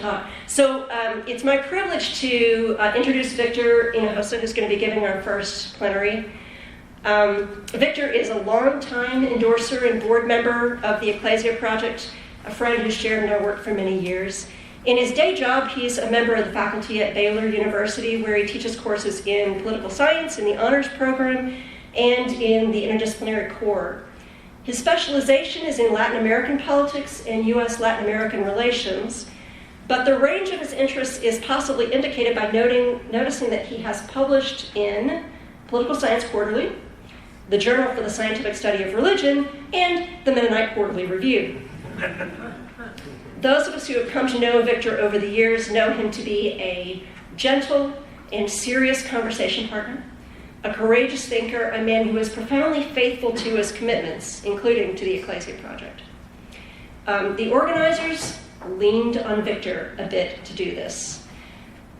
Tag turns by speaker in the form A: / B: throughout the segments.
A: talk. So it's my privilege to introduce Victor Hinojosa, who's going to be giving our first plenary. Victor is a longtime endorser and board member of the Ecclesia Project, a friend who's shared in our work for many years. In his day job, he's a member of the faculty at Baylor University, where he teaches courses in political science, in the honors program, and in the interdisciplinary core. His specialization is in Latin American politics and U.S.-Latin American relations, but the range of his interests is possibly indicated by noticing that he has published in Political Science Quarterly, the Journal for the Scientific Study of Religion, and the Mennonite Quarterly Review. Those of us who have come to know Victor over the years know him to be a gentle and serious conversation partner, a courageous thinker, a man who is profoundly faithful to his commitments, including to the Ecclesia Project. The organizers leaned on Victor a bit to do this,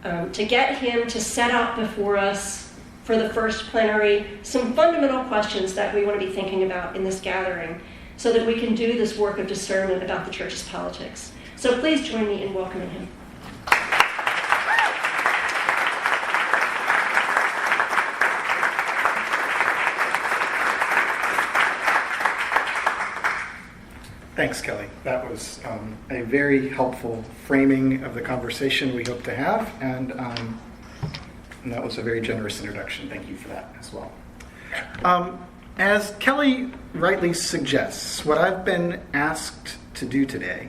A: to get him to set out before us for the first plenary some fundamental questions that we want to be thinking about in this gathering so that we can do this work of discernment about the church's politics. So please join me in welcoming him.
B: Thanks, Kelly. That was a very helpful framing of the conversation we hope to have, and that was a very generous introduction. Thank you for that as well. As Kelly rightly suggests, what I've been asked to do today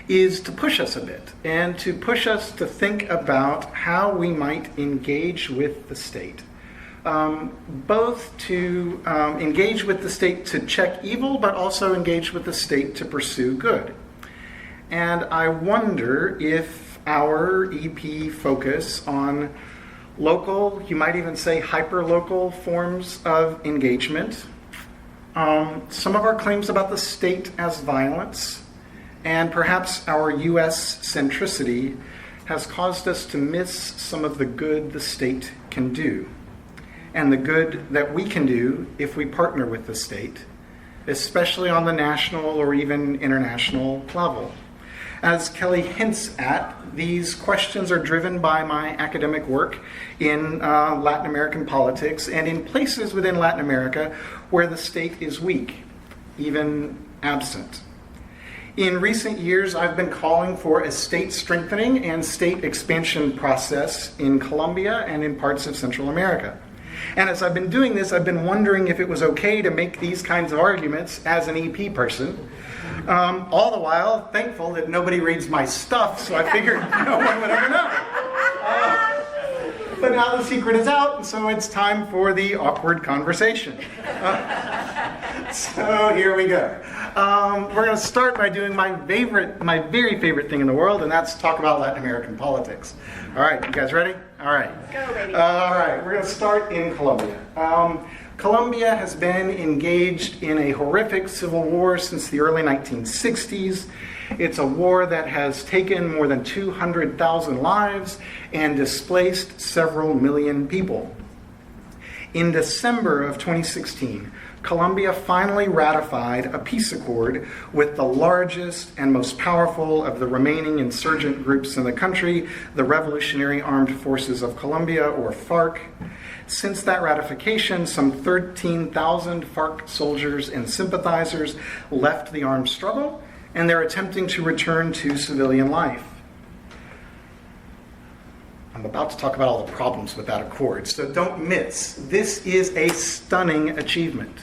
B: is to push us a bit, and to push us to think about how we might engage with the state. Both to engage with the state to check evil, but also engage with the state to pursue good. And I wonder if our EP focus on local, you might even say hyper-local forms of engagement, some of our claims about the state as violence, and perhaps our U.S. centricity has caused us to miss some of the good the state can do, and the good that we can do if we partner with the state, especially on the national or even international level. As Kelly hints at, these questions are driven by my academic work in Latin American politics and in places within Latin America where the state is weak, even absent. In recent years, I've been calling for a state strengthening and state expansion process in Colombia and in parts of Central America. And as I've been doing this, I've been wondering if it was okay to make these kinds of arguments as an EP person. All the while, thankful that nobody reads my stuff, so I figured no one would ever know. But now the secret is out, and so it's time for the awkward conversation. So here we go. We're going to start by doing my very favorite thing in the world, and that's talk about Latin American politics. All right, you guys ready? All right.
A: Go, baby.
B: All right, we're going to start in Colombia. Colombia has been engaged in a horrific civil war since the early 1960s. It's a war that has taken more than 200,000 lives and displaced several million people. In December of 2016, Colombia finally ratified a peace accord with the largest and most powerful of the remaining insurgent groups in the country, the Revolutionary Armed Forces of Colombia, or FARC. Since that ratification, some 13,000 FARC soldiers and sympathizers left the armed struggle, and they're attempting to return to civilian life. I'm about to talk about all the problems with that accord, so don't miss. This is a stunning achievement.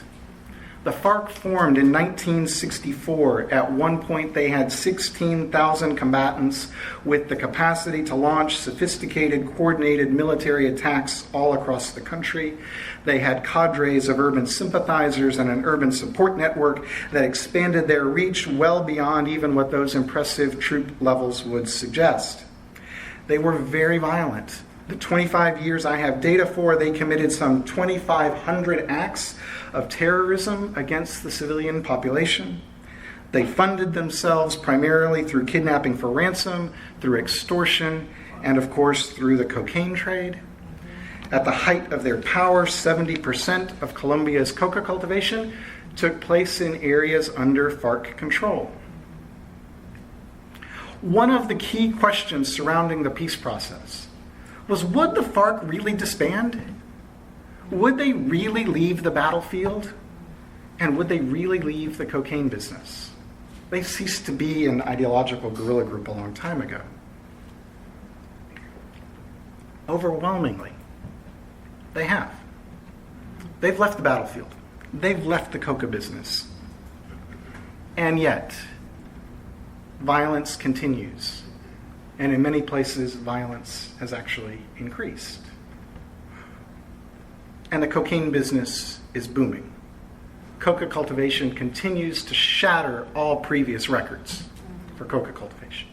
B: The FARC formed in 1964. At one point, they had 16,000 combatants with the capacity to launch sophisticated, coordinated military attacks all across the country. They had cadres of urban sympathizers and an urban support network that expanded their reach well beyond even what those impressive troop levels would suggest. They were very violent. The 25 years I have data for, they committed some 2,500 acts of terrorism against the civilian population. They funded themselves primarily through kidnapping for ransom, through extortion, and of course through the cocaine trade. At the height of their power, 70% of Colombia's coca cultivation took place in areas under FARC control. one of the key questions surrounding the peace process was, would the FARC really disband? Would they really leave the battlefield? And would they really leave the cocaine business? They ceased to be an ideological guerrilla group a long time ago. Overwhelmingly, they have. They've left the battlefield. They've left the coca business. And yet, violence continues. And in many places, violence has actually increased. And the cocaine business is booming. Coca cultivation continues to shatter all previous records for coca cultivation.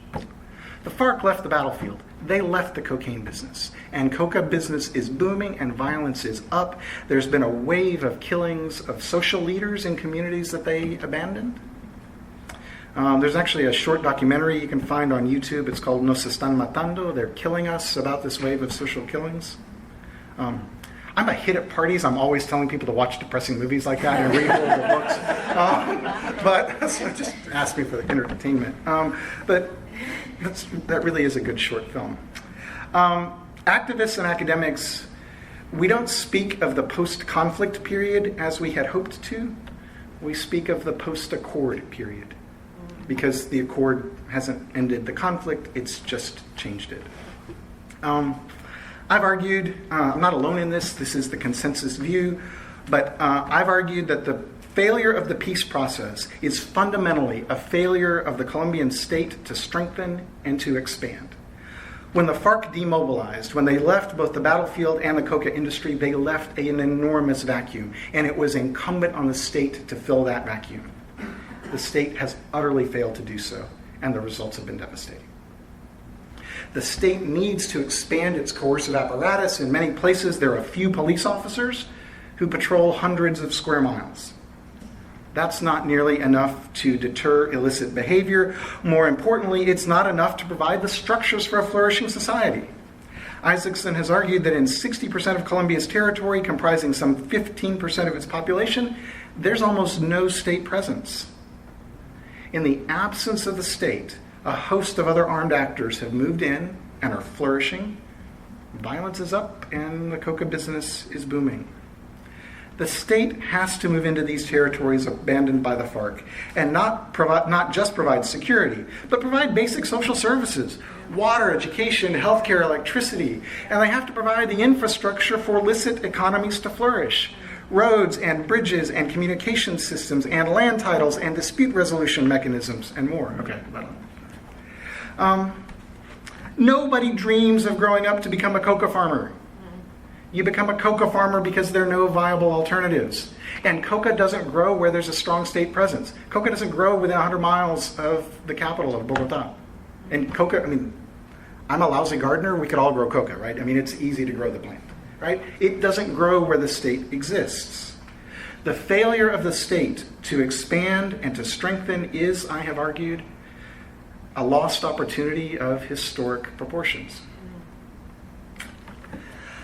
B: The FARC left the battlefield. They left the cocaine business. And coca business is booming and violence is up. There's been a wave of killings of social leaders in communities that they abandoned. There's actually a short documentary you can find on YouTube. It's called Nos Están Matando. They're killing us, about this wave of social killings. I'm a hit at parties. I'm always telling people to watch depressing movies like that and read horrible books. But so just ask me for the entertainment. But that really is a good short film. Activists and academics, we don't speak of the post-conflict period as we had hoped to. We speak of the post-accord period, because the accord hasn't ended the conflict, it's just changed it. I've argued, I'm not alone in this is the consensus view, but I've argued that the failure of the peace process is fundamentally a failure of the Colombian state to strengthen and to expand. When the FARC demobilized, when they left both the battlefield and the coca industry, they left an enormous vacuum, and it was incumbent on the state to fill that vacuum. The state has utterly failed to do so, and the results have been devastating. The state needs to expand its coercive apparatus. In many places, there are a few police officers who patrol hundreds of square miles. That's not nearly enough to deter illicit behavior. More importantly, it's not enough to provide the structures for a flourishing society. Isaacson has argued that in 60% of Colombia's territory, comprising some 15% of its population, there's almost no state presence. In the absence of the state, a host of other armed actors have moved in and are flourishing. Violence is up and the coca business is booming. The state has to move into these territories abandoned by the FARC and not just provide security, but provide basic social services, water, education, healthcare, electricity, and they have to provide the infrastructure for illicit economies to flourish. Roads and bridges and communication systems and land titles and dispute resolution mechanisms and more. Okay. Nobody dreams of growing up to become a coca farmer. You become a coca farmer because there are no viable alternatives. And coca doesn't grow where there's a strong state presence. Coca doesn't grow within 100 miles of the capital of Bogota. And coca, I'm a lousy gardener. We could all grow coca, right? It's easy to grow the plant, right? It doesn't grow where the state exists. The failure of the state to expand and to strengthen is, I have argued, a lost opportunity of historic proportions.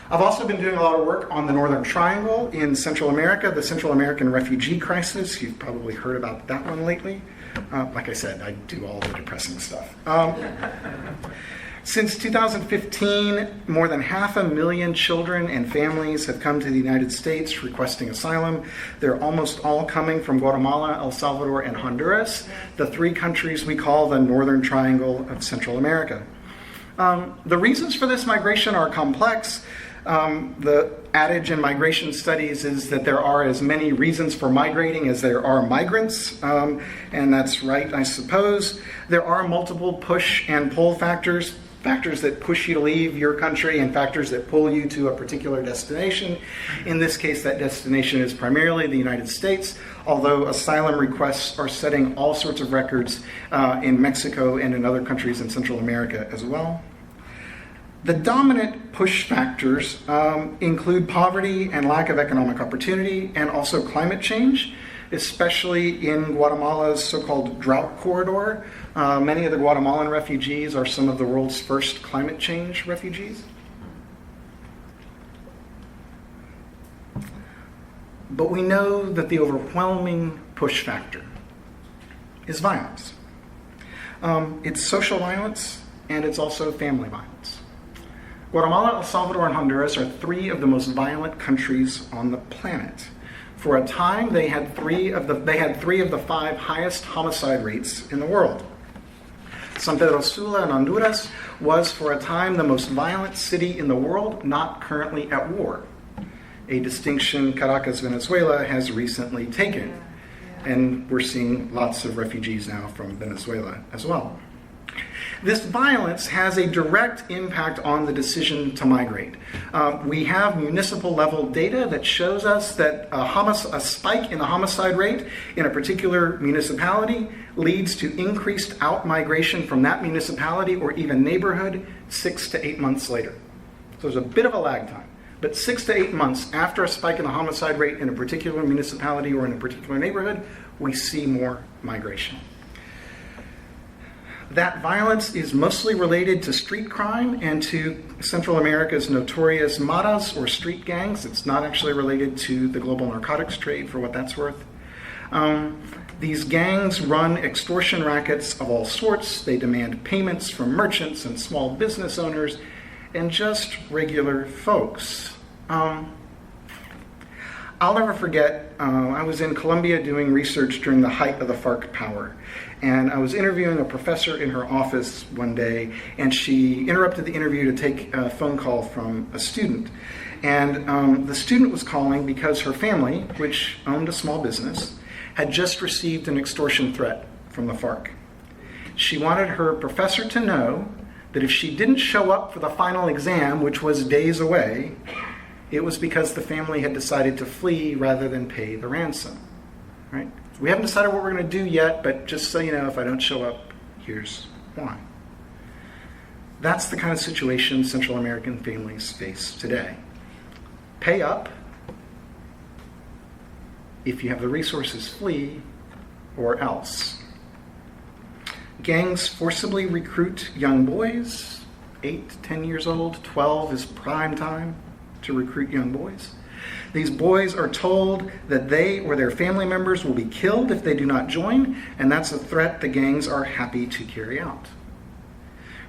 B: I've also been doing a lot of work on the Northern Triangle in Central America, the Central American refugee crisis. You've probably heard about that one lately. Like I said, I do all the depressing stuff. Since 2015, more than 500,000 children and families have come to the United States requesting asylum. They're almost all coming from Guatemala, El Salvador, and Honduras, the three countries we call the Northern Triangle of Central America. The reasons for this migration are complex. The adage in migration studies is that there are as many reasons for migrating as there are migrants, and that's right, I suppose. There are multiple push and pull factors that push you to leave your country and factors that pull you to a particular destination. In this case, that destination is primarily the United States, although asylum requests are setting all sorts of records in Mexico and in other countries in Central America as well. The dominant push factors include poverty and lack of economic opportunity, and also climate change, especially in Guatemala's so-called drought corridor. Many of the Guatemalan refugees are some of the world's first climate change refugees. But we know that the overwhelming push factor is violence. It's social violence, and it's also family violence. Guatemala, El Salvador, and Honduras are three of the most violent countries on the planet. For a time, they had three of the five highest homicide rates in the world. San Pedro Sula in Honduras was for a time the most violent city in the world, not currently at war. A distinction Caracas, Venezuela has recently taken. And we're seeing lots of refugees now from Venezuela as well. This violence has a direct impact on the decision to migrate. We have municipal level data that shows us that a spike in the homicide rate in a particular municipality leads to increased out-migration from that municipality or even neighborhood 6 to 8 months later. So there's a bit of a lag time. But 6 to 8 months after a spike in the homicide rate in a particular municipality or in a particular neighborhood, we see more migration. That violence is mostly related to street crime and to Central America's notorious maras or street gangs. It's not actually related to the global narcotics trade, for what that's worth. These gangs run extortion rackets of all sorts. They demand payments from merchants and small business owners and just regular folks. I'll never forget, I was in Colombia doing research during the height of the FARC power. And I was interviewing a professor in her office one day, and she interrupted the interview to take a phone call from a student. And the student was calling because her family, which owned a small business, had just received an extortion threat from the FARC. She wanted her professor to know that if she didn't show up for the final exam, which was days away, it was because the family had decided to flee rather than pay the ransom. Right? We haven't decided what we're going to do yet, but just so you know, if I don't show up, here's why. That's the kind of situation Central American families face today. Pay up. If you have the resources, flee, or else. Gangs forcibly recruit young boys, 8, 10 years old, 12 is prime time to recruit young boys. These boys are told that they or their family members will be killed if they do not join, and that's a threat the gangs are happy to carry out.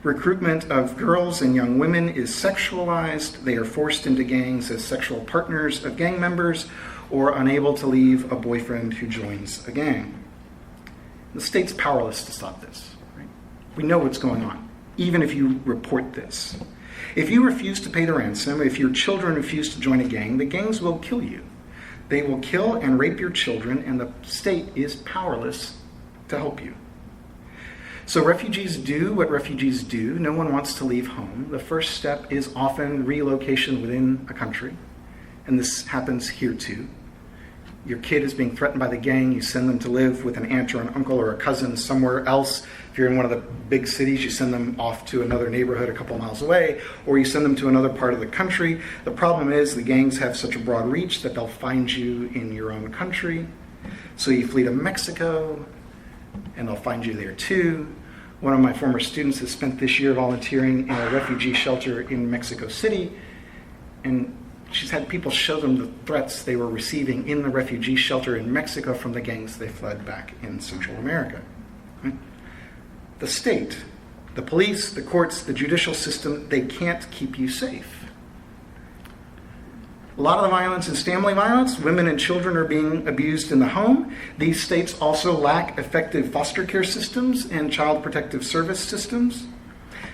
B: Recruitment of girls and young women is sexualized. They are forced into gangs as sexual partners of gang members or unable to leave a boyfriend who joins a gang. The state's powerless to stop this. Right? We know what's going on, even if you report this. If you refuse to pay the ransom, if your children refuse to join a gang, the gangs will kill you. They will kill and rape your children, and the state is powerless to help you. So refugees do what refugees do. No one wants to leave home. The first step is often relocation within a country, and this happens here too. Your kid is being threatened by the gang, you send them to live with an aunt or an uncle or a cousin somewhere else. If you're in one of the big cities, you send them off to another neighborhood a couple miles away, or you send them to another part of the country. The problem is the gangs have such a broad reach that they'll find you in your own country. So you flee to Mexico, and they'll find you there too. One of my former students has spent this year volunteering in a refugee shelter in Mexico City, and she's had people show them the threats they were receiving in the refugee shelter in Mexico from the gangs they fled back in Central America. Right? The state, the police, the courts, the judicial system, they can't keep you safe. A lot of the violence is family violence. Women and children are being abused in the home. These states also lack effective foster care systems and child protective service systems.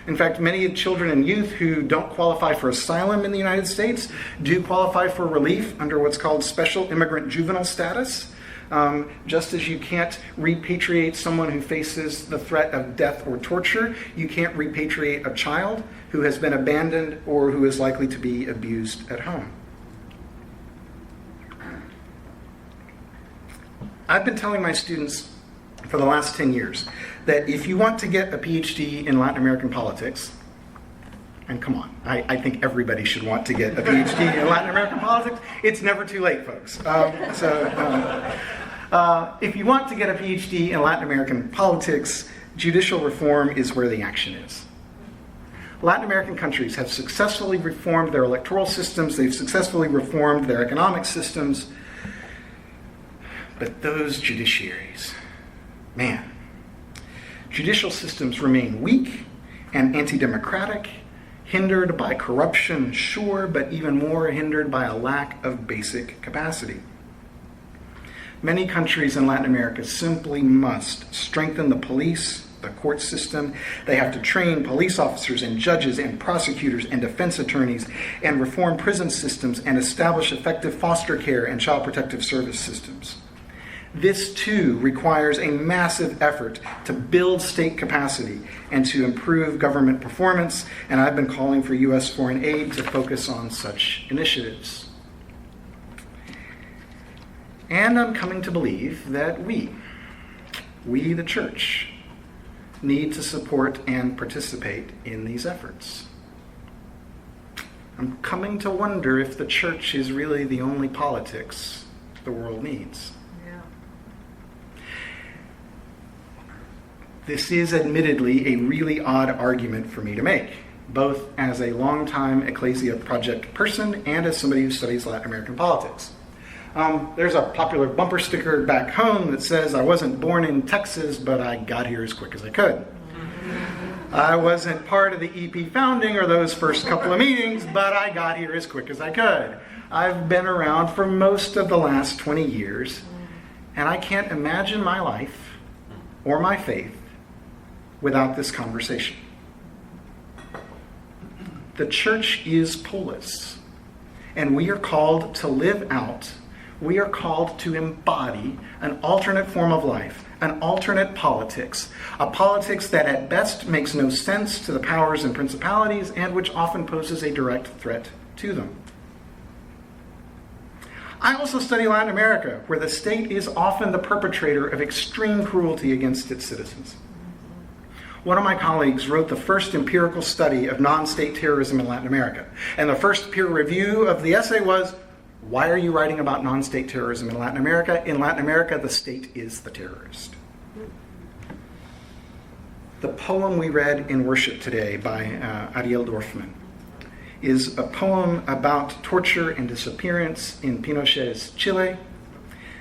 B: In fact, many children and youth who don't qualify for asylum in the United States do qualify for relief under what's called special immigrant juvenile status. Just as you can't repatriate someone who faces the threat of death or torture, you can't repatriate a child who has been abandoned or who is likely to be abused at home. I've been telling my students for the last 10 years that if you want to get a PhD in Latin American politics, and come on, I think everybody should want to get a PhD in Latin American politics. It's never too late, folks. If you want to get a PhD in Latin American politics, judicial reform is where the action is. Latin American countries have successfully reformed their electoral systems. They've successfully reformed their economic systems. But those judiciaries, man, Judicial systems remain weak and anti-democratic, hindered by corruption, sure, but even more hindered by a lack of basic capacity. Many countries in Latin America simply must strengthen the police, the court system. They have to train police officers and judges and prosecutors and defense attorneys and reform prison systems and establish effective foster care and child protective service systems. This, too, requires a massive effort to build state capacity and to improve government performance, and I've been calling for U.S. foreign aid to focus on such initiatives. And I'm coming to believe that we, the church, need to support and participate in these efforts. I'm coming to wonder if the church is really the only politics the world needs. This is admittedly a really odd argument for me to make, both as a longtime Ecclesia Project person and as somebody who studies Latin American politics. There's a popular bumper sticker back home that says, "I wasn't born in Texas, but I got here as quick as I could." I wasn't part of the EP founding or those first couple of meetings, but I got here as quick as I could. I've been around for most of the last 20 years, and I can't imagine my life or my faith without this conversation. The church is polis, and we are called to live out, we are called to embody an alternate form of life, an alternate politics, a politics that at best makes no sense to the powers and principalities and which often poses a direct threat to them. I also study Latin America, where the state is often the perpetrator of extreme cruelty against its citizens. One of my colleagues wrote the first empirical study of non-state terrorism in Latin America. And the first peer review of the essay was, "Why are you writing about non-state terrorism in Latin America? In Latin America, the state is the terrorist." The poem we read in worship today by Ariel Dorfman is a poem about torture and disappearance in Pinochet's Chile.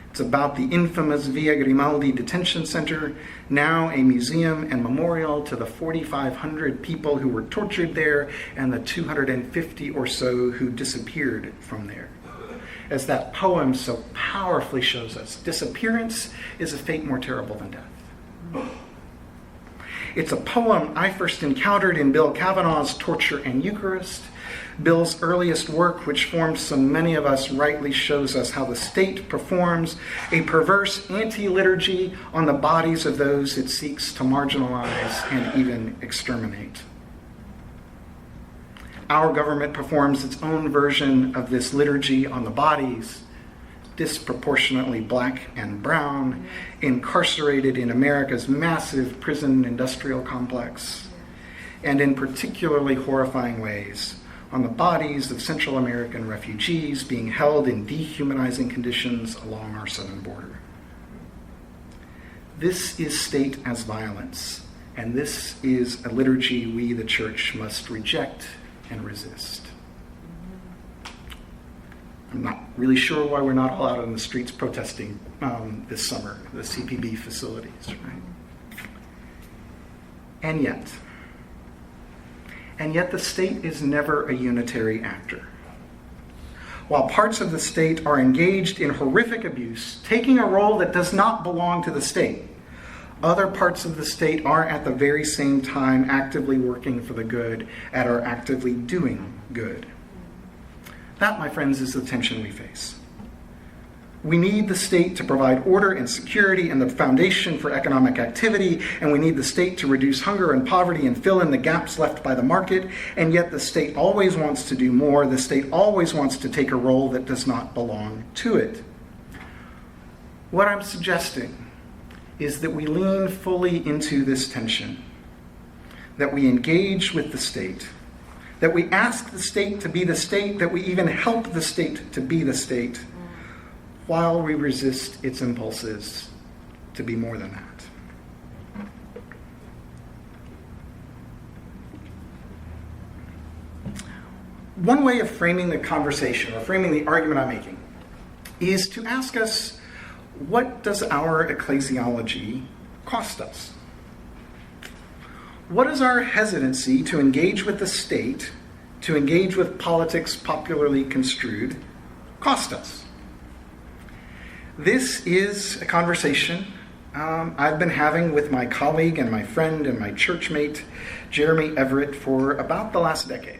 B: It's about the infamous Villa Grimaldi detention center, now a museum and memorial to the 4,500 people who were tortured there and the 250 or so who disappeared from there. As that poem so powerfully shows us, disappearance is a fate more terrible than death. It's a poem I first encountered in Bill Kavanaugh's Torture and Eucharist. Bill's earliest work, which formed so many of us, rightly shows us how the state performs a perverse anti-liturgy on the bodies of those it seeks to marginalize and even exterminate. Our government performs its own version of this liturgy on the bodies, disproportionately black and brown, incarcerated in America's massive prison industrial complex, and in particularly horrifying ways on the bodies of Central American refugees being held in dehumanizing conditions along our southern border. This is state as violence, and this is a liturgy we, the church, must reject and resist. I'm not really sure why we're not all out on the streets protesting this summer, the CPB facilities, right? And yet the state is never a unitary actor. While parts of the state are engaged in horrific abuse, taking a role that does not belong to the state, other parts of the state are at the very same time actively working for the good and are actively doing good. That, my friends, is the tension we face. We need the state to provide order and security and the foundation for economic activity, and we need the state to reduce hunger and poverty and fill in the gaps left by the market, and yet the state always wants to do more. The state always wants to take a role that does not belong to it. What I'm suggesting is that we lean fully into this tension, that we engage with the state, that we ask the state to be the state, that we even help the state to be the state, while we resist its impulses to be more than that. One way of framing the conversation, or framing the argument I'm making, is to ask us, what does our ecclesiology cost us? What is our hesitancy to engage with the state, to engage with politics popularly construed, cost us? This is a conversation I've been having with my colleague and my friend and my churchmate, Jeremy Everett, for about the last decade.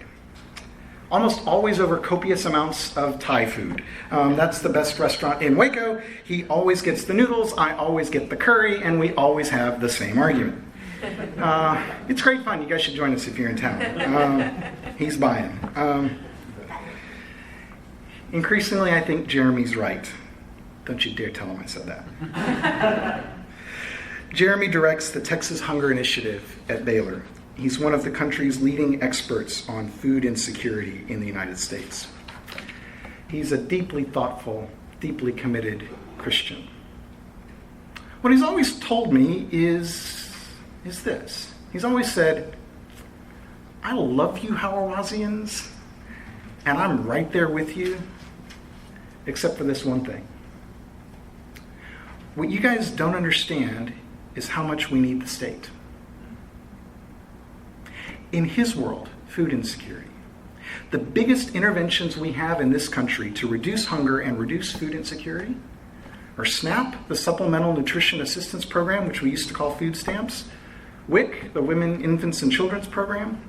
B: Almost always over copious amounts of Thai food. That's the best restaurant in Waco. He always gets the noodles, I always get the curry, and we always have the same argument. It's great fun. You guys should join us if you're in town. He's buying. Increasingly, I think Jeremy's right. Don't you dare tell him I said that. Jeremy directs the Texas Hunger Initiative at Baylor. He's one of the country's leading experts on food insecurity in the United States. He's a deeply thoughtful, deeply committed Christian. What he's always told me is this. He's always said, I love you Hawazians, and I'm right there with you, except for this one thing. What you guys don't understand is how much we need the state. In his world, food insecurity, the biggest interventions we have in this country to reduce hunger and reduce food insecurity are SNAP, the Supplemental Nutrition Assistance Program, which we used to call food stamps, WIC, the Women, Infants, and Children's Program,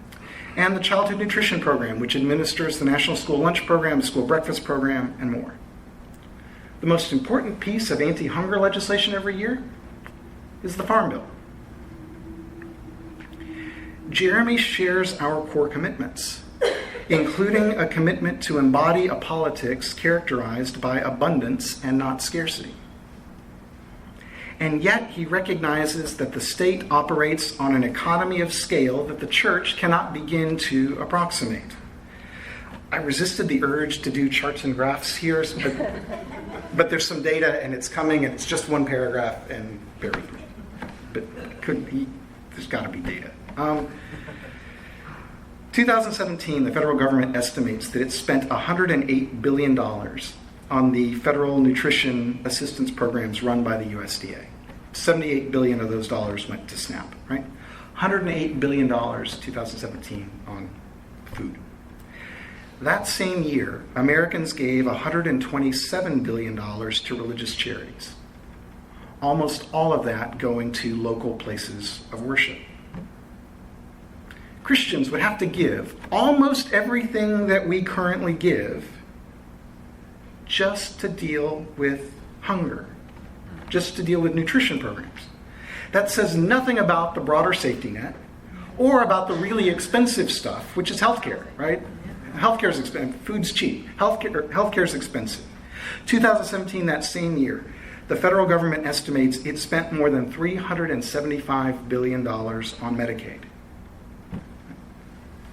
B: and the Childhood Nutrition Program, which administers the National School Lunch Program, the School Breakfast Program, and more. The most important piece of anti-hunger legislation every year is the Farm Bill. Jeremy shares our core commitments, including a commitment to embody a politics characterized by abundance and not scarcity. And yet he recognizes that the state operates on an economy of scale that the church cannot begin to approximate. I resisted the urge to do charts and graphs here, but there's some data and it's coming and it's just one paragraph and very, but there's got to be data. 2017, the federal government estimates that it spent $108 billion on the federal nutrition assistance programs run by the USDA. 78 billion of those dollars went to SNAP, right? $108 billion 2017 on food. That same year, Americans gave $127 billion to religious charities. Almost all of that going to local places of worship. Christians would have to give almost everything that we currently give just to deal with hunger, just to deal with nutrition programs. That says nothing about the broader safety net or about the really expensive stuff, which is healthcare, right? Healthcare is expensive, food's cheap, healthcare is expensive. 2017, that same year, the federal government estimates it spent more than $375 billion on Medicaid.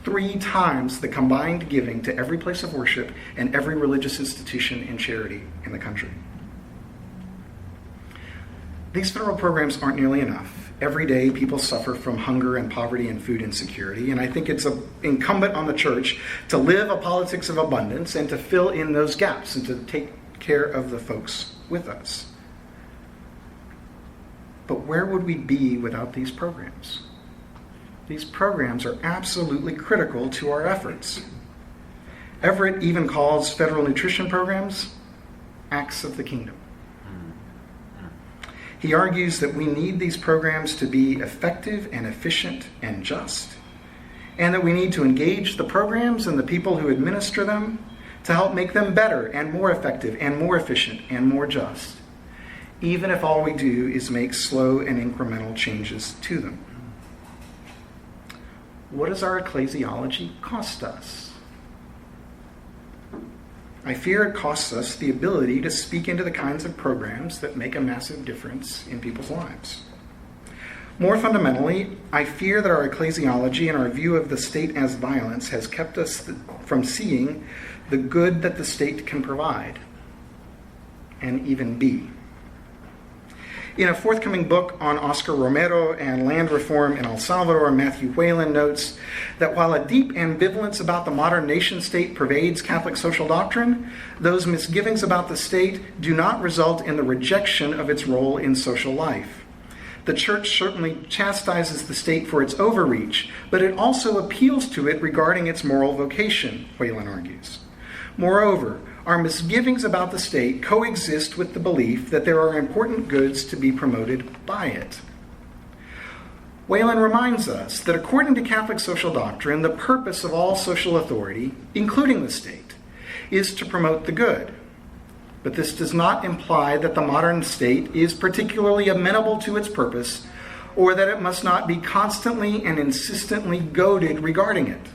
B: 3 times the combined giving to every place of worship and every religious institution and charity in the country. These federal programs aren't nearly enough. Every day people suffer from hunger and poverty and food insecurity, and I think it's incumbent on the church to live a politics of abundance and to fill in those gaps and to take care of the folks with us. But where would we be without these programs? These programs are absolutely critical to our efforts. Everett even calls federal nutrition programs acts of the kingdom. He argues that we need these programs to be effective and efficient and just, and that we need to engage the programs and the people who administer them to help make them better and more effective and more efficient and more just, even if all we do is make slow and incremental changes to them. What does our ecclesiology cost us? I fear it costs us the ability to speak into the kinds of programs that make a massive difference in people's lives. More fundamentally, I fear that our ecclesiology and our view of the state as violence has kept us from seeing the good that the state can provide and even be. In a forthcoming book on Oscar Romero and land reform in El Salvador, Matthew Whalen notes that while a deep ambivalence about the modern nation-state pervades Catholic social doctrine, those misgivings about the state do not result in the rejection of its role in social life. The church certainly chastises the state for its overreach, but it also appeals to it regarding its moral vocation, Whalen argues. Moreover, our misgivings about the state coexist with the belief that there are important goods to be promoted by it. Whalen reminds us that according to Catholic social doctrine, the purpose of all social authority, including the state, is to promote the good. But this does not imply that the modern state is particularly amenable to its purpose, or that it must not be constantly and insistently goaded regarding it,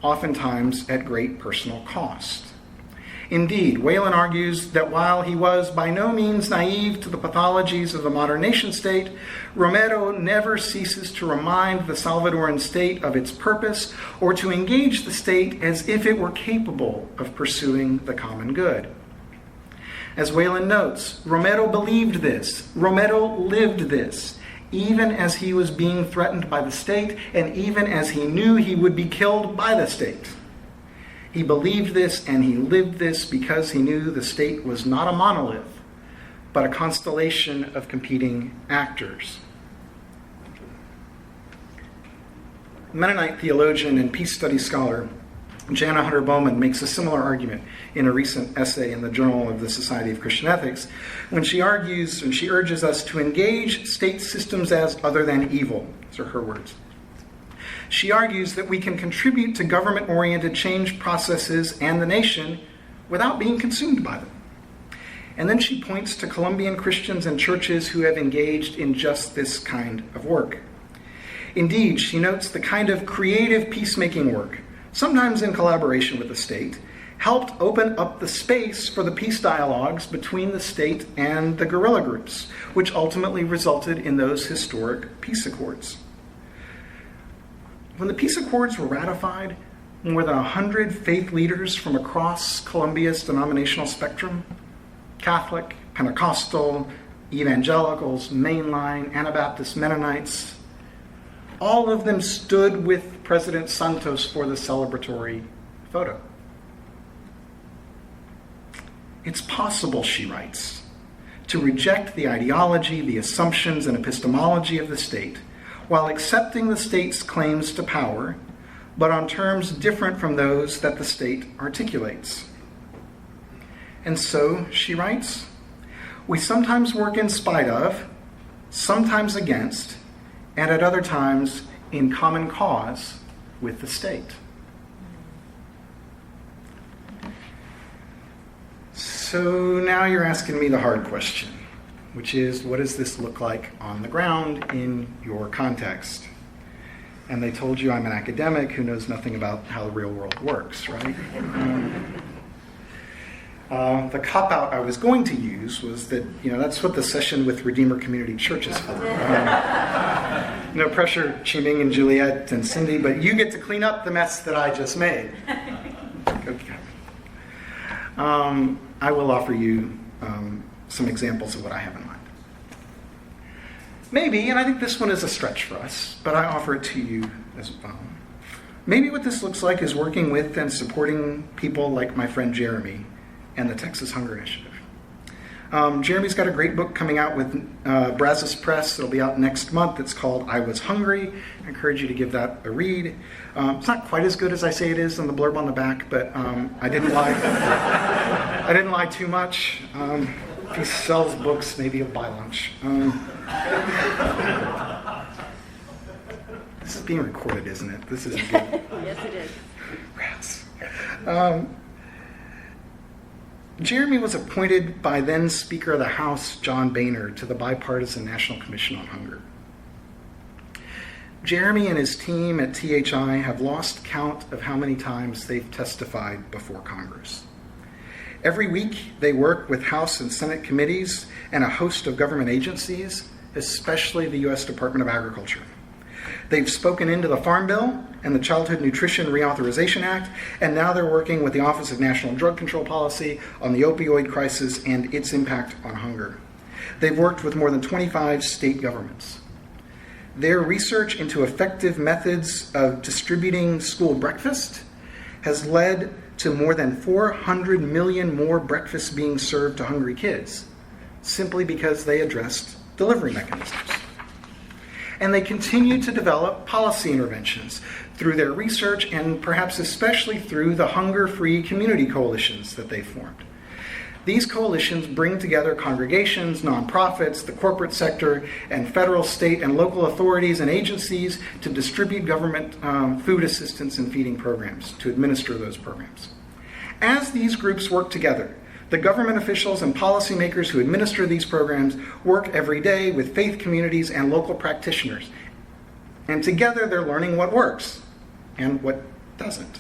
B: oftentimes at great personal cost. Indeed, Whalen argues that while he was by no means naive to the pathologies of the modern nation-state, Romero never ceases to remind the Salvadoran state of its purpose or to engage the state as if it were capable of pursuing the common good. As Whalen notes, Romero believed this, Romero lived this, even as he was being threatened by the state and even as he knew he would be killed by the state. He believed this and he lived this because he knew the state was not a monolith, but a constellation of competing actors. Mennonite theologian and peace studies scholar Jana Hunter Bowman makes a similar argument in a recent essay in the Journal of the Society of Christian Ethics when she argues and she urges us to engage state systems as other than evil. These are her words. She argues that we can contribute to government-oriented change processes and the nation without being consumed by them. And then she points to Colombian Christians and churches who have engaged in just this kind of work. Indeed, she notes the kind of creative peacemaking work, sometimes in collaboration with the state, helped open up the space for the peace dialogues between the state and the guerrilla groups, which ultimately resulted in those historic peace accords. When the peace accords were ratified, more than 100 faith leaders from across Colombia's denominational spectrum, Catholic, Pentecostal, evangelicals, mainline, Anabaptist, Mennonites, all of them stood with President Santos for the celebratory photo. It's possible, she writes, to reject the ideology, the assumptions, and epistemology of the state while accepting the state's claims to power, but on terms different from those that the state articulates. And so, she writes, we sometimes work in spite of, sometimes against, and at other times in common cause with the state. So now you're asking me the hard question, which is, what does this look like on the ground in your context? And they told you I'm an academic who knows nothing about how the real world works, right? The cop-out I was going to use was that, that's what the session with Redeemer Community Church is for. No pressure, Chiming and Juliet and Cindy, but you get to clean up the mess that I just made. Okay. I will offer you some examples of what I have in mind. Maybe, and I think this one is a stretch for us, but I offer it to you as well. Maybe what this looks like is working with and supporting people like my friend Jeremy and the Texas Hunger Initiative. Jeremy's got a great book coming out with Brazos Press. It'll be out next month. It's called I Was Hungry. I encourage you to give that a read. It's not quite as good as I say it is in the blurb on the back, but I didn't lie. I didn't lie too much. If he sells books, maybe he'll buy lunch. This is being recorded, isn't it? This isn't good.
A: Yes, it is.
B: Rats. Jeremy was appointed by then Speaker of the House, John Boehner, to the Bipartisan National Commission on Hunger. Jeremy and his team at THI have lost count of how many times they've testified before Congress. Every week, they work with House and Senate committees and a host of government agencies, especially the U.S. Department of Agriculture. They've spoken into the Farm Bill and the Childhood Nutrition Reauthorization Act, and now they're working with the Office of National Drug Control Policy on the opioid crisis and its impact on hunger. They've worked with more than 25 state governments. Their research into effective methods of distributing school breakfast has led to more than 400 million more breakfasts being served to hungry kids, simply because they addressed delivery mechanisms. And they continue to develop policy interventions through their research and perhaps especially through the hunger-free community coalitions that they formed. These coalitions bring together congregations, nonprofits, the corporate sector, and federal, state, and local authorities and agencies to distribute government food assistance and feeding programs, to administer those programs. As these groups work together, the government officials and policymakers who administer these programs work every day with faith communities and local practitioners. And together they're learning what works and what doesn't.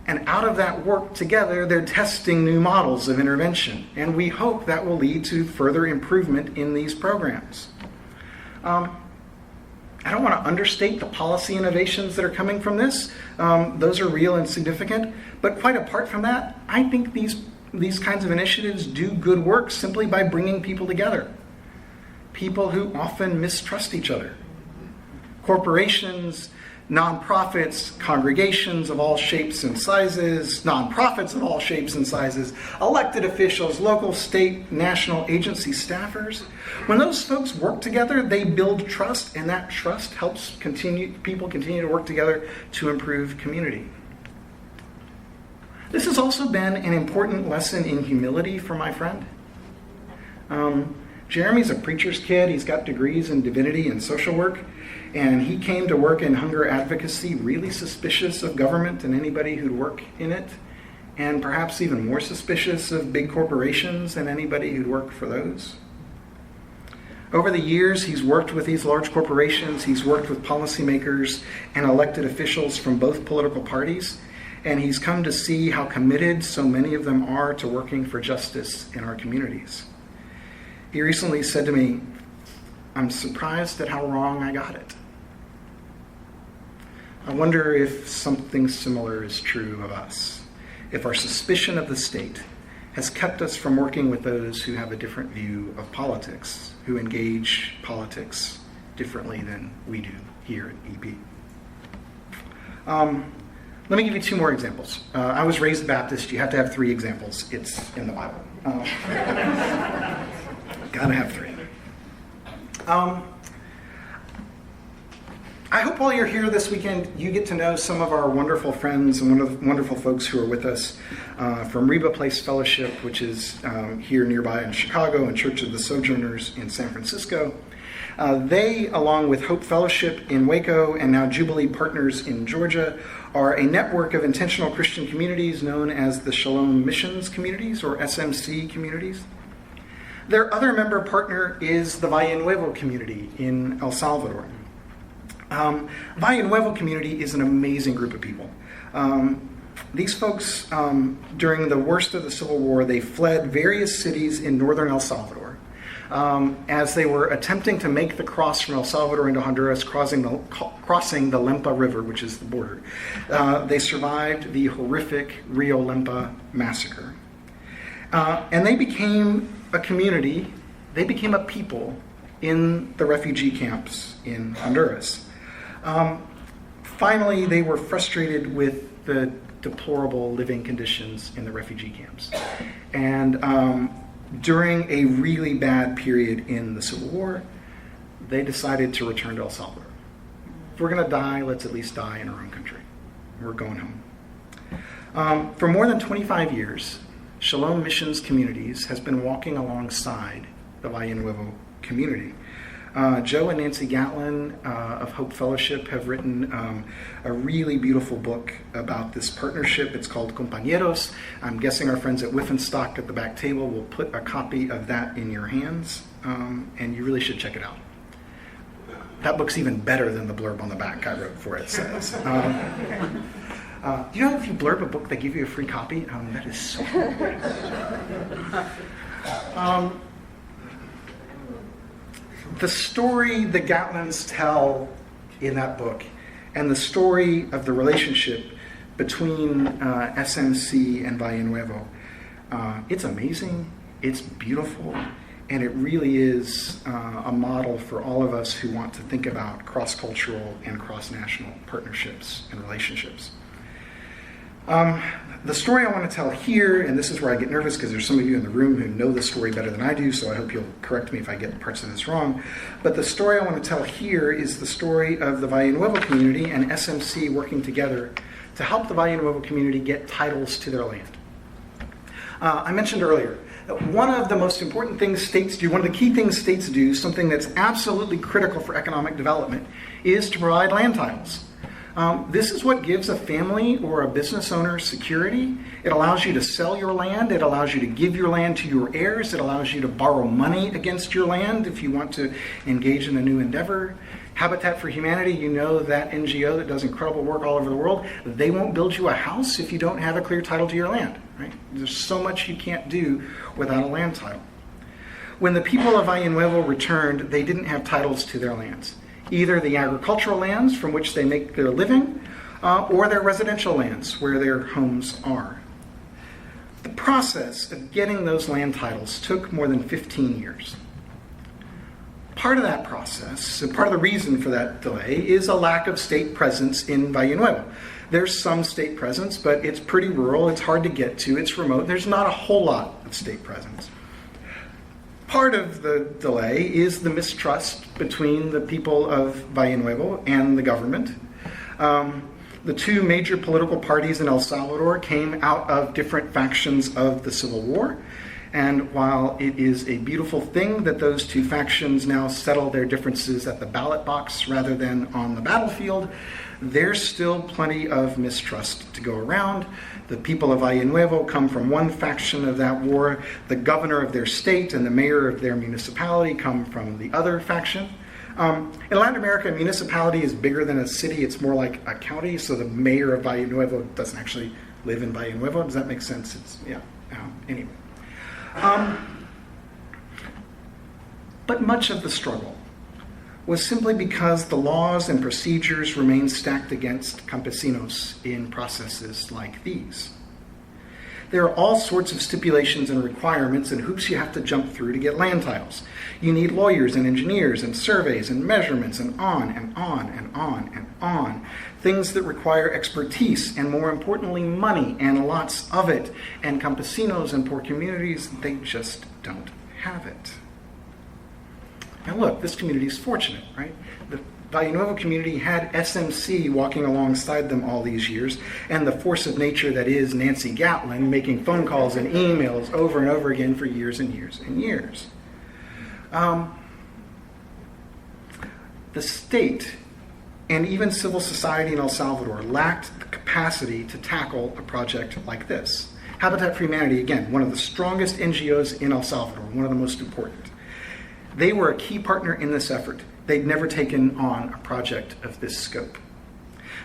B: And out of that work together, they're testing new models of intervention. And we hope that will lead to further improvement in these programs. I don't want to understate the policy innovations that are coming from this. Those are real and significant. But quite apart from that, I think these kinds of initiatives do good work simply by bringing people together. People who often mistrust each other. Corporations, nonprofits, congregations of all shapes and sizes, nonprofits of all shapes and sizes, elected officials, local, state, national agency staffers. When those folks work together, they build trust, and that trust helps people continue to work together to improve community. This has also been an important lesson in humility for my friend. Jeremy's a preacher's kid. He's got degrees in divinity and social work. And he came to work in hunger advocacy really suspicious of government and anybody who'd work in it, and perhaps even more suspicious of big corporations and anybody who'd work for those. Over the years, he's worked with these large corporations, he's worked with policymakers and elected officials from both political parties, and he's come to see how committed so many of them are to working for justice in our communities. He recently said to me, "I'm surprised at how wrong I got it." I wonder if something similar is true of us, if our suspicion of the state has kept us from working with those who have a different view of politics, who engage politics differently than we do here at EP. Let me give you two more examples. I was raised Baptist. You have to have 3 examples. It's in the Bible. Gotta have 3. I hope while you're here this weekend, you get to know some of our wonderful friends and wonderful folks who are with us from Reba Place Fellowship, which is here nearby in Chicago, and Church of the Sojourners in San Francisco. They, along with Hope Fellowship in Waco and now Jubilee Partners in Georgia, are a network of intentional Christian communities known as the Shalom Missions Communities, or SMC communities. Their other member partner is the Valle Nuevo community in El Salvador. Valle Nuevo community is an amazing group of people. These folks, during the worst of the Civil War, they fled various cities in northern El Salvador. As they were attempting to make the cross from El Salvador into Honduras, crossing the Lempa River, which is the border. They survived the horrific Rio Lempa massacre. And they became a community, they became a people in the refugee camps in Honduras. Finally, they were frustrated with the deplorable living conditions in the refugee camps. And during a really bad period in the Civil War, they decided to return to El Salvador. If we're going to die, let's at least die in our own country. We're going home. For more than 25 years, Shalom Missions Communities has been walking alongside the Valle Nuevo community. Joe and Nancy Gatlin of Hope Fellowship have written a really beautiful book about this partnership. It's called Compañeros. I'm guessing our friends at Whiffenstock at the back table will put a copy of that in your hands, and you really should check it out. That book's even better than the blurb on the back I wrote for it says. You know, if you blurb a book, they give you a free copy? That is so cool. The story the Gatlins tell in that book, and the story of the relationship between SMC and Valle Nuevo, it's amazing, it's beautiful, and it really is a model for all of us who want to think about cross-cultural and cross-national partnerships and relationships. The story I want to tell here, and this is where I get nervous because there's some of you in the room who know the story better than I do, so I hope you'll correct me if I get parts of this wrong. But the story I want to tell here is the story of the Valle Nuevo community and SMC working together to help the Valle Nuevo community get titles to their land. I mentioned earlier that one of the most important things states do, one of the key things states do, something that's absolutely critical for economic development, is to provide land titles. This is what gives a family or a business owner security. It allows you to sell your land. It allows you to give your land to your heirs. It allows you to borrow money against your land if you want to engage in a new endeavor. Habitat for Humanity, you know that NGO that does incredible work all over the world, they won't build you a house if you don't have a clear title to your land, right? There's so much you can't do without a land title. When the people of Valle Nuevo returned, they didn't have titles to their lands. Either the agricultural lands from which they make their living, or their residential lands where their homes are. The process of getting those land titles took more than 15 years. Part of that process, and part of the reason for that delay, is a lack of state presence in Valle Nuevo. There's some state presence, but it's pretty rural, it's hard to get to, it's remote, there's not a whole lot of state presence. Part of the delay is the mistrust between the people of Valle Nuevo and the government. The two major political parties in El Salvador came out of different factions of the Civil War. And while it is a beautiful thing that those two factions now settle their differences at the ballot box rather than on the battlefield, there's still plenty of mistrust to go around. The people of Valle Nuevo come from one faction of that war. The governor of their state and the mayor of their municipality come from the other faction. In Latin America, a municipality is bigger than a city. It's more like a county, so the mayor of Valle Nuevo doesn't actually live in Valle Nuevo. Does that make sense? Anyway. But much of the struggle was simply because the laws and procedures remained stacked against campesinos in processes like these. There are all sorts of stipulations and requirements and hoops you have to jump through to get land titles. You need lawyers and engineers and surveys and measurements and on and on and on and on. Things that require expertise and, more importantly, money and lots of it. And campesinos and poor communities, they just don't have it. Now look, this community is fortunate, right? The Valle Nuevo community had SMC walking alongside them all these years, and the force of nature that is Nancy Gatlin making phone calls and emails over and over again for years and years and years. The state and even civil society in El Salvador lacked the capacity to tackle a project like this. Habitat for Humanity, again, one of the strongest NGOs in El Salvador, one of the most important. They were a key partner in this effort. They'd never taken on a project of this scope.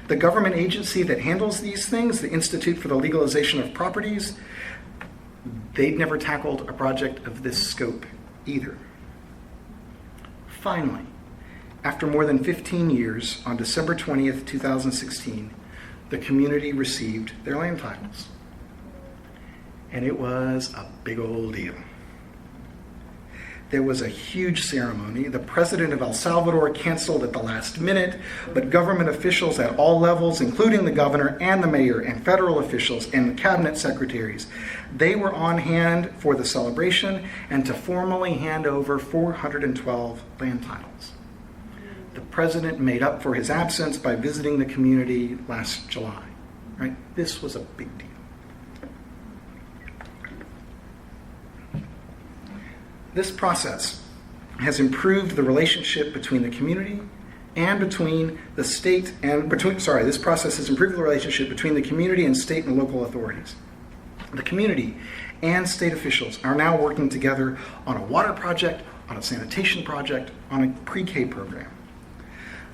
B: The government agency that handles these things, the Institute for the Legalization of Properties, they'd never tackled a project of this scope either. Finally, after more than 15 years, on December 20th, 2016, the community received their land titles. And it was a big old deal. There was a huge ceremony. The president of El Salvador canceled at the last minute, but government officials at all levels, including the governor and the mayor and federal officials and the cabinet secretaries, they were on hand for the celebration and to formally hand over 412 land titles. The president made up for his absence by visiting the community last July. Right? This was a big deal. This process has improved the relationship between the community and between the state and this process has improved the relationship between the community and state and local authorities. The community and state officials are now working together on a water project, on a sanitation project, on a pre-K program.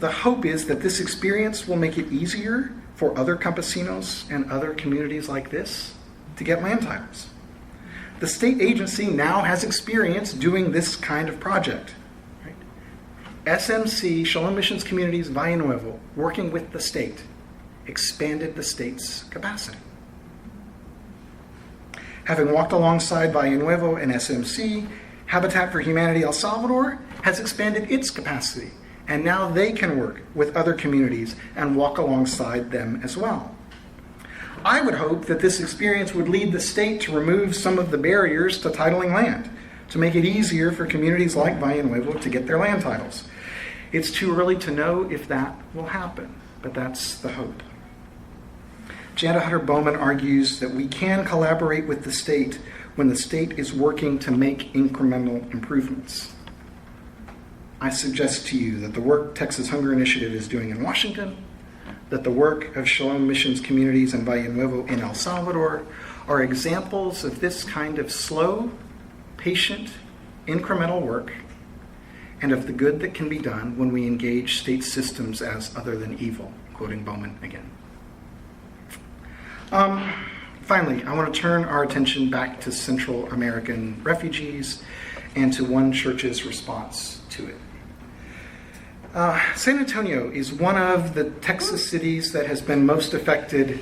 B: The hope is that this experience will make it easier for other campesinos and other communities like this to get land titles. The state agency now has experience doing this kind of project. Right? SMC, Shalom Missions Communities Valle Nuevo, working with the state, expanded the state's capacity. Having walked alongside Valle Nuevo and SMC, Habitat for Humanity El Salvador has expanded its capacity, and now they can work with other communities and walk alongside them as well. I would hope that this experience would lead the state to remove some of the barriers to titling land, to make it easier for communities like Valle Nuevo to get their land titles. It's too early to know if that will happen, but that's the hope. Janda Hutter Bowman argues that we can collaborate with the state when the state is working to make incremental improvements. I suggest to you that the work Texas Hunger Initiative is doing in Washington, that the work of Shalom Missions communities in Valle Nuevo in El Salvador are examples of this kind of slow, patient, incremental work, and of the good that can be done when we engage state systems as other than evil, quoting Bowman again. Finally, I want to turn our attention back to Central American refugees and to one church's response to it. San Antonio is one of the Texas cities that has been most affected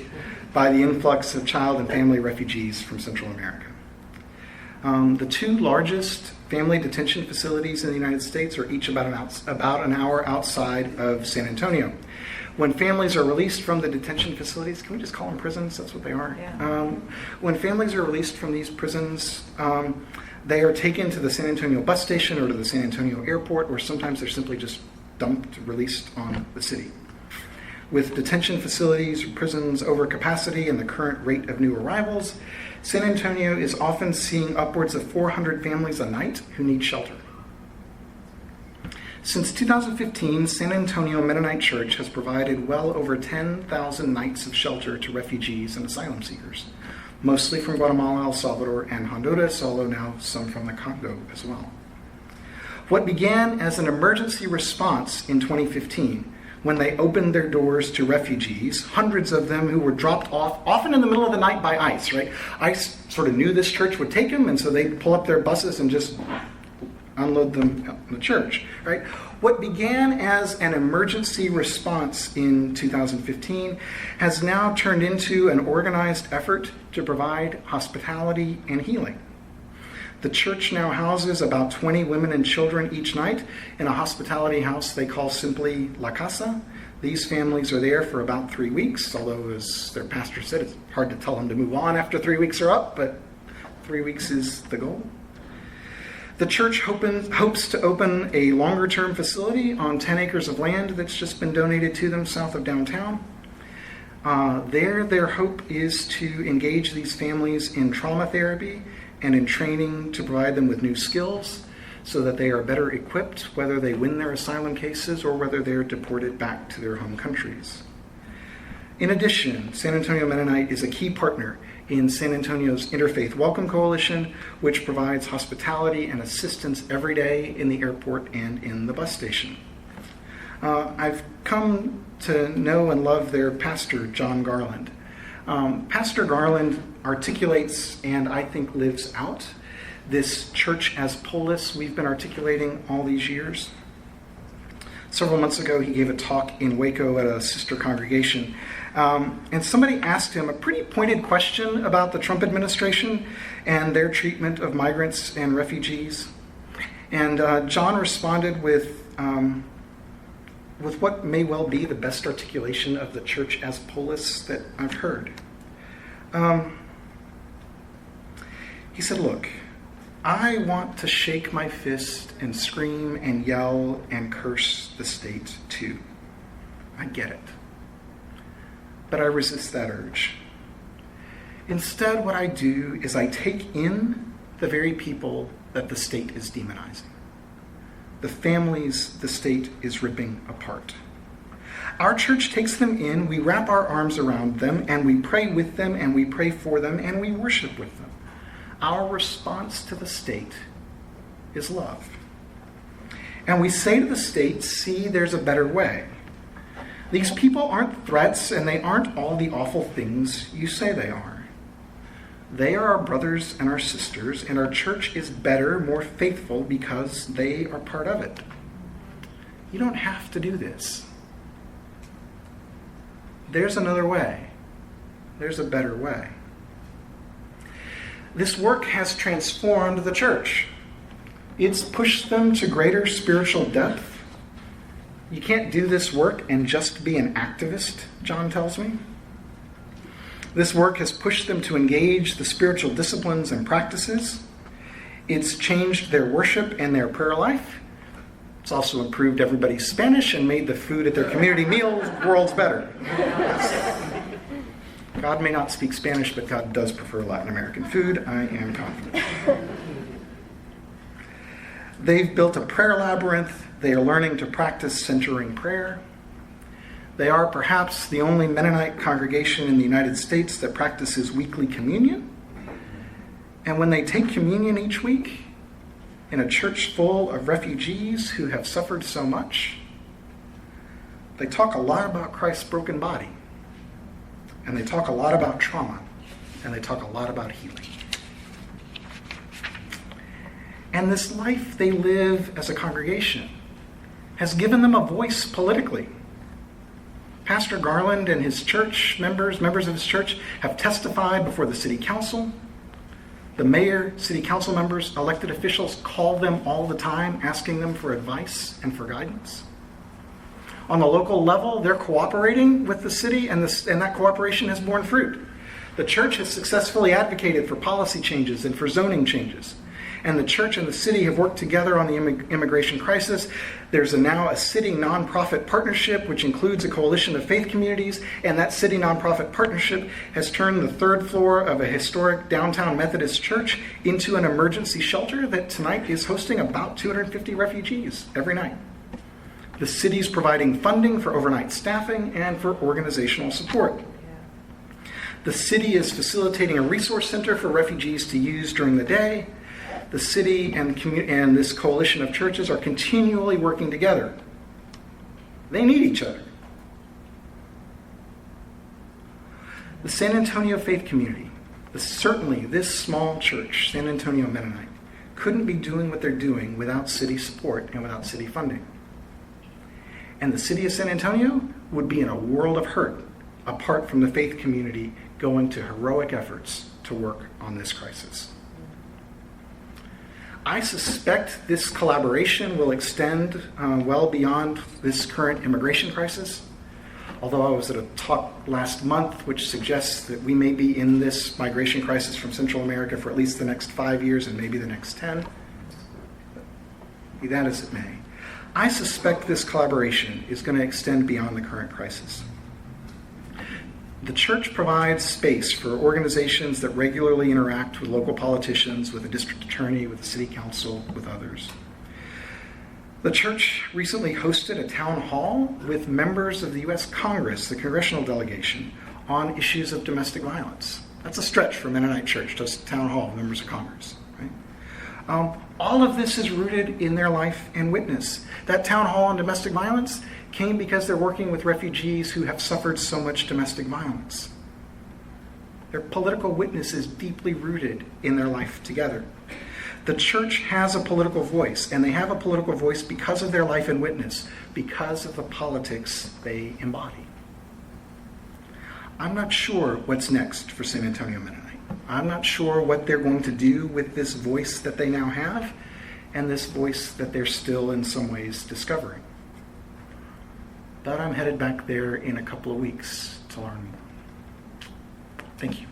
B: by the influx of child and family refugees from Central America. The two largest family detention facilities in the United States are each about an hour outside of San Antonio. When families are released from the detention facilities, can we just call them prisons? That's what they are. Yeah. When families are released from these prisons, they are taken to the San Antonio bus station or to the San Antonio airport, or sometimes they're simply just dumped, released on the city. With detention facilities or prisons over capacity and the current rate of new arrivals, San Antonio is often seeing upwards of 400 families a night who need shelter. Since 2015, San Antonio Mennonite Church has provided well over 10,000 nights of shelter to refugees and asylum seekers, mostly from Guatemala, El Salvador, and Honduras, although now some from the Congo as well. What began as an emergency response in 2015, when they opened their doors to refugees, hundreds of them who were dropped off, often in the middle of the night by ICE, right? ICE sort of knew this church would take them, and so they'd pull up their buses and just unload them in the church, right? What began as an emergency response in 2015 has now turned into an organized effort to provide hospitality and healing. The church now houses about 20 women and children each night in a hospitality house they call simply La Casa. These families are there for about 3 weeks, although as their pastor said, it's hard to tell them to move on after 3 weeks are up, but 3 weeks is the goal. The church hopes to open a longer-term facility on 10 acres of land that's just been donated to them south of downtown. Their hope is to engage these families in trauma therapy and in training to provide them with new skills so that they are better equipped whether they win their asylum cases or whether they're deported back to their home countries. In addition, San Antonio Mennonite is a key partner in San Antonio's Interfaith Welcome Coalition, which provides hospitality and assistance every day in the airport and in the bus station. I've come to know and love their pastor, John Garland. Pastor Garland articulates and I think lives out this church as polis we've been articulating all these years. Several months ago, he gave a talk in Waco at a sister congregation, and somebody asked him a pretty pointed question about the Trump administration and their treatment of migrants and refugees. And John responded with what may well be the best articulation of the church as polis that I've heard. He said, "Look, I want to shake my fist and scream and yell and curse the state too. I get it. But I resist that urge. Instead, what I do is I take in the very people that the state is demonizing, the families the state is ripping apart. Our church takes them in, we wrap our arms around them, and we pray with them, and we pray for them, and we worship with them. Our response to the state is love. And we say to the state, see, there's a better way. These people aren't threats, and they aren't all the awful things you say they are. They are our brothers and our sisters, and our church is better, more faithful, because they are part of it. You don't have to do this. There's another way. There's a better way. This work has transformed the church. It's pushed them to greater spiritual depth. You can't do this work and just be an activist, John tells me. This work has pushed them to engage the spiritual disciplines and practices. It's changed their worship and their prayer life. It's also improved everybody's Spanish and made the food at their community meals worlds better. God may not speak Spanish, but God does prefer Latin American food, I am confident. They've built a prayer labyrinth. They are learning to practice centering prayer. They are perhaps the only Mennonite congregation in the United States that practices weekly communion. And when they take communion each week in a church full of refugees who have suffered so much, they talk a lot about Christ's broken body. And they talk a lot about trauma. And they talk a lot about healing. And this life they live as a congregation has given them a voice politically. Pastor Garland and his church members of his church, have testified before the city council. The mayor, city council members, elected officials call them all the time, asking them for advice and for guidance. On the local level, they're cooperating with the city, and that cooperation has borne fruit. The church has successfully advocated for policy changes and for zoning changes. And the church and the city have worked together on the immigration crisis. There's now a city nonprofit partnership, which includes a coalition of faith communities, and that city nonprofit partnership has turned the third floor of a historic downtown Methodist church into an emergency shelter that tonight is hosting about 250 refugees every night. The city's providing funding for overnight staffing and for organizational support. The city is facilitating a resource center for refugees to use during the day. The city and this coalition of churches are continually working together. They need each other. The San Antonio Faith Community, certainly this small church, San Antonio Mennonite, couldn't be doing what they're doing without city support and without city funding. And the city of San Antonio would be in a world of hurt apart from the faith community going to heroic efforts to work on this crisis. I suspect this collaboration will extend well beyond this current immigration crisis. Although I was at a talk last month which suggests that we may be in this migration crisis from Central America for at least the next 5 years and maybe the next 10. Be that as it may, I suspect this collaboration is going to extend beyond the current crisis. The church provides space for organizations that regularly interact with local politicians, with the district attorney, with the city council, with others. The church recently hosted a town hall with members of the U.S. Congress, the congressional delegation, on issues of domestic violence. That's a stretch for Mennonite Church, just a town hall with members of Congress. Right? All of this is rooted in their life and witness. That town hall on domestic violence came because they're working with refugees who have suffered so much domestic violence. Their political witness is deeply rooted in their life together. The church has a political voice, and they have a political voice because of their life and witness, because of the politics they embody. I'm not sure what's next for San Antonio Mennonite. I'm not sure what they're going to do with this voice that they now have, and this voice that they're still in some ways discovering. But I'm headed back there in a couple of weeks to learn more. Thank you.